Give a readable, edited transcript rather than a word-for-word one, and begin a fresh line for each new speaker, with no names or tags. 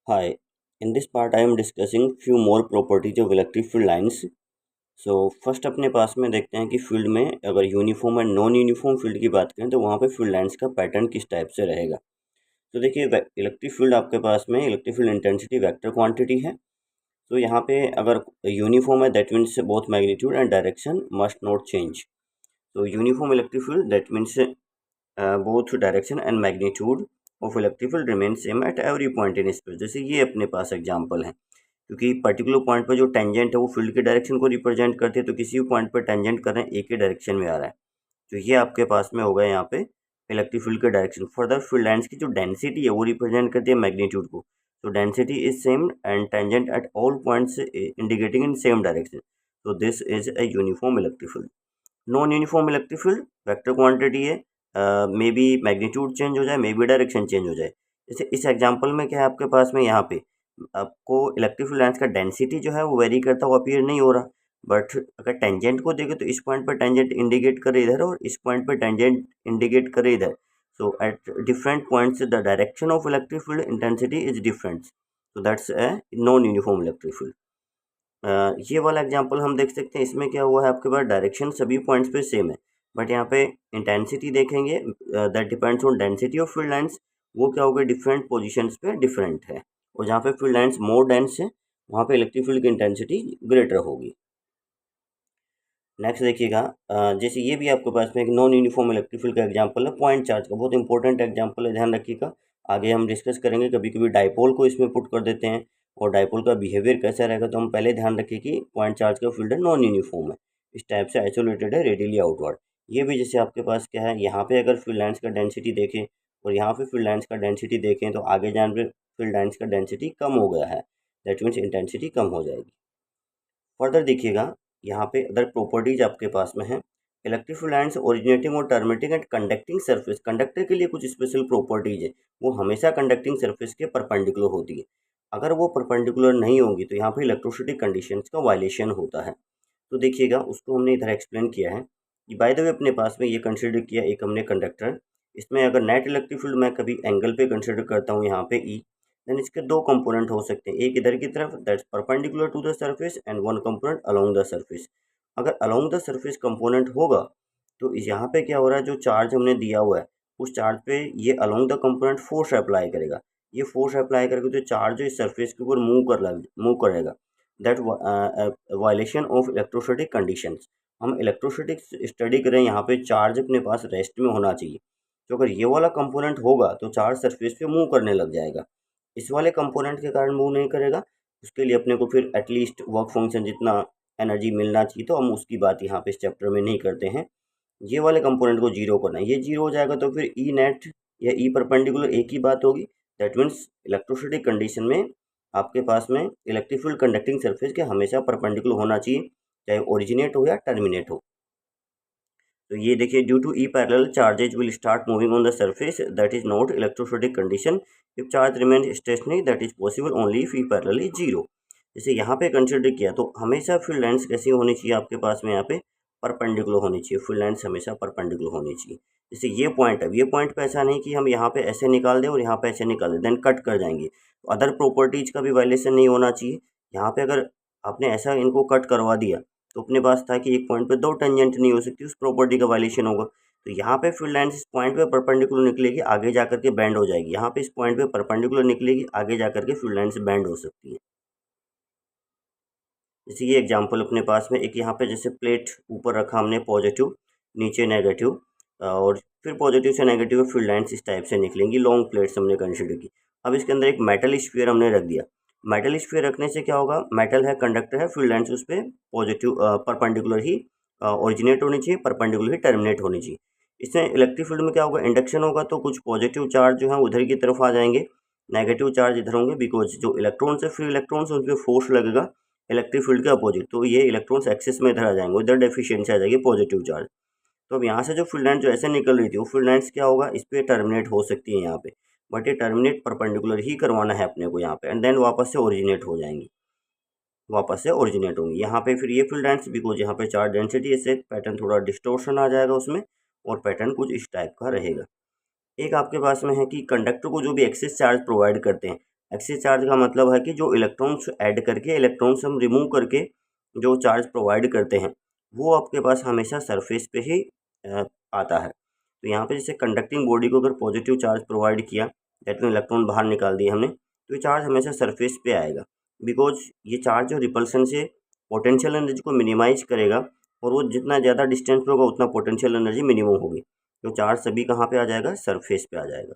Hi, in this part I am discussing few more properties of electric field lines. So first अपने पास में देखते हैं कि फील्ड में अगर uniform and non uniform field की बात करें तो वहाँ पे फील्ड लाइंस का पैटर्न किस टाइप से रहेगा। तो देखिए इलेक्ट्रिक फील्ड आपके पास में electric field intensity vector quantity है। तो यहाँ पे अगर यूनिफॉर्म है that means both magnitude and direction must not change. तो uniform electric field that means both direction and magnitude of electric field remain same at every point in space। जैसे ये अपने पास एग्जांपल है, क्योंकि पर्टिकुलर पॉइंट पर जो tangent है वो फील्ड के डायरेक्शन को रिप्रेजेंट करते हैं, तो किसी भी पॉइंट पर टेंजेंट कर रहे हैं एक ही डायरेक्शन में आ रहा है, तो ये आपके पास में होगा यहाँ पे इलेक्ट्रिक फील्ड का डायरेक्शन। फर्दर फील्ड लाइंस की जो डेंसिटी है वो रिप्रेजेंट करती है मैग्नीट्यूड को, तो density is same and tangent at all points indicating in same direction, तो this is a uniform electric field. Non uniform electric field vector quantity है, मे बी मैग्नीट्यूड चेंज हो जाए, मे बी डायरेक्शन चेंज हो जाए। जैसे इस example में क्या है आपके पास में, यहाँ पे आपको इलेक्ट्रिक फील्ड लाइंस का डेंसिटी जो है वो वेरी करता हुआ अपीयर नहीं हो रहा, बट अगर टेंजेंट को देखें तो इस पॉइंट पर टेंजेंट इंडिकेट करे इधर और इस पॉइंट पर टेंजेंट इंडिकेट करे इधर। So at different points the direction of electric field intensity is different, so that's a non uniform electric field. ये वाला एग्जांपल हम देख सकते हैं, इसमें क्या हुआ है आपके पास डायरेक्शन सभी पॉइंट्स पे सेम है, बट यहाँ पे इंटेंसिटी देखेंगे that depends on density of field lines, वो क्या होगा डिफरेंट पोजीशंस पे डिफरेंट है, और जहाँ पे फील्ड लाइंस मोर डेंस है वहाँ पे इलेक्ट्रिक फील्ड की इंटेंसिटी ग्रेटर होगी। नेक्स्ट देखिएगा, जैसे ये भी आपके पास में एक नॉन यूनिफॉर्म इलेक्ट्रिक फील्ड का एग्जांपल है, पॉइंट चार्ज का, बहुत इंपॉर्टेंट एग्जांपल है, ध्यान रखिएगा। आगे हम डिस्कस करेंगे, कभी कभी डाइपोल को इसमें पुट कर देते हैं और डाइपोल का बिहेवियर कैसा रहेगा, तो हम पहले ध्यान रखिए कि पॉइंट चार्ज का फील्ड है नॉन यूनिफॉर्म है, इस टाइप से आइसोलेटेड है रेडियली आउटवर्ड। ये भी जैसे आपके पास क्या है, यहाँ पे अगर फील्ड लाइंस का डेंसिटी देखें और यहाँ पे फील्ड लाइंस का डेंसिटी देखें तो आगे जाने पे फील्ड लाइंस का डेंसिटी कम हो गया है, दैट मीन्स इंटेंसिटी कम हो जाएगी। फर्दर देखिएगा, यहाँ पे अदर प्रॉपर्टीज आपके पास में है, इलेक्ट्रिक फील्ड लाइंस ओरिजिनेटिंग और terminating at conducting surface. Conductor के लिए कुछ स्पेशल प्रॉपर्टीज है, वो हमेशा कंडक्टिंग सरफेस के परपेंडिकुलर होती है, अगर वो परपेंडिकुलर नहीं होगी तो यहाँ पे इलेक्ट्रोस्टैटिक कंडीशंस का वायलेशन होता है। तो देखिएगा उसको हमने इधर एक्सप्लेन किया है कि बाय द वे अपने पास में ये कंसिडर किया एक हमने कंडक्टर, इसमें अगर नेट इलेक्ट्रिक फील्ड मैं कभी एंगल पे कंसिडर करता हूँ यहाँ पे ई, देन इसके दो कंपोनेंट हो सकते हैं, एक इधर की तरफ that's perpendicular to the surface and one component along the surface. अगर अलोंग द सरफेस कंपोनेंट होगा तो इस यहाँ पे क्या हो रहा है, जो चार्ज हमने दिया हुआ है उस चार्ज पे ये along the component force apply करेगा, ये फोर्स अप्लाई करके जो चार्ज है इस सरफेस के ऊपर मूव करेगा, that violation of electrostatic conditions. हम इलेक्ट्रोस्टैटिक स्टडी करें, यहाँ पे चार्ज अपने पास रेस्ट में होना चाहिए, तो अगर ये वाला कंपोनेंट होगा तो चार्ज सरफेस पे मूव करने लग जाएगा, इस वाले कंपोनेंट के कारण मूव नहीं करेगा, उसके लिए अपने को फिर एटलीस्ट वर्क फंक्शन जितना एनर्जी मिलना चाहिए, तो हम उसकी बात यहाँ पे इस चैप्टर में नहीं करते हैं। ये वाले कंपोनेंट को जीरो करना है, ये जीरो हो जाएगा तो फिर ई नेट या ई परपेंडिकुलर एक ही बात होगी, दैट मीन्स इलेक्ट्रोस्टैटिक कंडीशन में आपके पास में इलेक्ट्रिक फील्ड कंडक्टिंग सरफेस के हमेशा परपेंडिकुलर होना चाहिए, चाहे ओरिजिनेट हो या टर्मिनेट हो। तो ये देखिए, due to E parallel charges will start moving on the surface that is not electrostatic condition, if charge remain stationary that is possible only if E parallel is zero. जैसे यहाँ पे consider किया तो हमेशा फील्ड लाइंस कैसी होनी चाहिए आपके पास में, यहाँ पे परपेंडिकुलर होनी चाहिए, फील्ड लाइंस हमेशा परपेंडिकुलर होनी चाहिए। जैसे ये पॉइंट है, ये पॉइंट पे ऐसा नहीं कि हम यहाँ पे ऐसे निकाल दें और यहाँ पे ऐसे निकाल दें देन कट कर जाएंगे, तो अदर प्रॉपर्टीज का भी वायलेशन नहीं होना चाहिए। यहाँ पे अगर आपने ऐसा इनको कट करवा दिया तो अपने पास था कि एक पॉइंट पे दो टेंजेंट नहीं हो सकती, उस प्रॉपर्टी का वायलेशन होगा। तो यहाँ पे फील्ड लाइंस इस पॉइंट पे परपेंडिकुलर निकलेगी, आगे जाकर के बैंड हो जाएगी, यहाँ पे इस पॉइंट पे परपेंडिकुलर निकलेगी, आगे जाकर के फील्ड लाइंस बैंड हो सकती है। जैसे ये एग्जांपल अपने पास में एक यहाँ पे जैसे प्लेट ऊपर रखा हमने पॉजिटिव, नीचे नेगेटिव, और फिर पॉजिटिव से नेगेटिव फील्ड लाइंस इस टाइप से निकलेंगी, लॉन्ग प्लेट्स हमने कंसिडर की। अब इसके अंदर एक मेटल स्फीयर हमने रख दिया, मेटल स्फीयर रखने से क्या होगा, मेटल है, कंडक्टर है, फील्ड लाइंस उस पर पॉजिटिव परपेंडिकुलर ही ओरिजिनेट होनी चाहिए, परपेंडिकुलर ही टर्मिनेट होनी चाहिए। इसमें इलेक्ट्रिक फील्ड में क्या होगा, इंडक्शन होगा तो कुछ पॉजिटिव चार्ज जो है उधर की तरफ आ जाएंगे, नेगेटिव चार्ज इधर होंगे, बिकॉज जो इलेक्ट्रॉन्स है फ्री इलेक्ट्रॉन्स उन पर फोर्स लगेगा इलेक्ट्रिक फील्ड के अपोजिट, तो ये इलेक्ट्रॉन्स एक्सिस में इधर आ जाएंगे, इधर डेफिशिएंसी आ जाएगी पॉजिटिव चार्ज। तो अब यहाँ से जो फील्ड लाइन जो ऐसे निकल रही थी वो फील्ड लाइन्स क्या होगा, इस पर टर्मिनेट हो सकती है यहाँ पे, बट ये टर्मिनेट परपेंडिकुलर ही करवाना है अपने को यहाँ पे, एंड देन वापस से ओरिजिनेट हो जाएंगी, वापस से ओरिजिनेट होंगी यहाँ पे फिर ये फील्ड लाइन्स, बिकॉज यहाँ पे चार्ज डेंसिटी, इससे पैटर्न थोड़ा डिस्टोर्शन आ जाएगा उसमें, और पैटर्न कुछ इस टाइप का रहेगा। एक आपके पास में है कि कंडक्टर को जो भी एक्सेस चार्ज प्रोवाइड करते हैं, एक्सेस चार्ज का मतलब है कि जो इलेक्ट्रॉन्स ऐड करके इलेक्ट्रॉन्स हम रिमूव करके जो चार्ज प्रोवाइड करते हैं वो आपके पास हमेशा सरफेस पे ही आता है। तो यहाँ पे जैसे कंडक्टिंग बॉडी को अगर पॉजिटिव चार्ज प्रोवाइड किया, दैट मीन इलेक्ट्रॉन बाहर निकाल दिए हमने, तो ये चार्ज हमेशा सरफेस पे आएगा, बिकॉज ये चार्ज जो रिपल्सन से पोटेंशियल एनर्जी को मिनिमाइज करेगा, और वो जितना ज़्यादा डिस्टेंस पे होगा उतना पोटेंशियल एनर्जी मिनिमम होगी, तो चार्ज सभी कहाँ पे आ जाएगा, सरफेस पे आ जाएगा।